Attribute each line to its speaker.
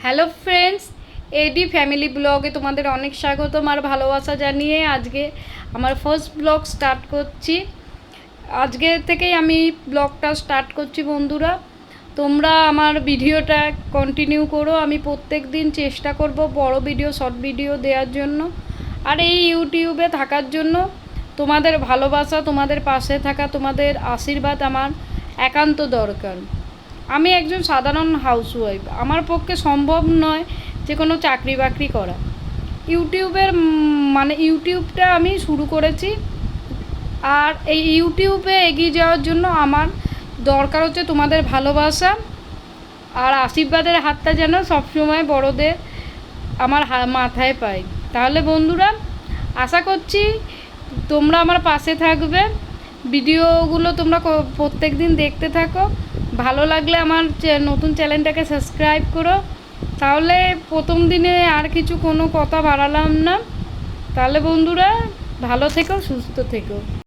Speaker 1: Hello friends, এডি family ব্লগে তোমাদের অনেক স্বাগতম আর ভালোবাসা জানিয়ে আজকে আমার ফার্স্ট ব্লগ স্টার্ট করছি। আজকে থেকেই আমি ব্লগটা স্টার্ট করছি। বন্ধুরা, তোমরা আমার ভিডিওটা কন্টিনিউ করো। আমি প্রত্যেক দিন চেষ্টা করব বড় ভিডিও, শর্ট ভিডিও দেওয়ার জন্য। আর এই ইউটিউবে থাকার জন্য তোমাদের ভালোবাসা, তোমাদের পাশে থাকা, তোমাদের আশীর্বাদ আমার একান্ত দরকার। আমি একজন সাধারণ হাউসওয়াইফ, আমার পক্ষে সম্ভব নয় যে কোনো চাকরি বাকরি করা। ইউটিউবটা আমি শুরু করেছি, আর এই ইউটিউবে এগিয়ে যাওয়ার জন্য আমার দরকার হচ্ছে তোমাদের ভালোবাসা আর আশীর্বাদের হাতটা যেন সবসময় বড়দের আমার মাথায় পাই। তাহলে বন্ধুরা, আশা করছি তোমরা আমার পাশে থাকবে। ভিডিওগুলো তোমরা প্রত্যেক দিন দেখতে থাকো। ভালো লাগলে আমার নতুন চ্যানেলটাকে সাবস্ক্রাইব করো। তাহলে প্রথম দিনে আর কিছু কোনো কথা বাড়ালাম না। তাহলে বন্ধুরা, ভালো থেকো, সুস্থ থেকো।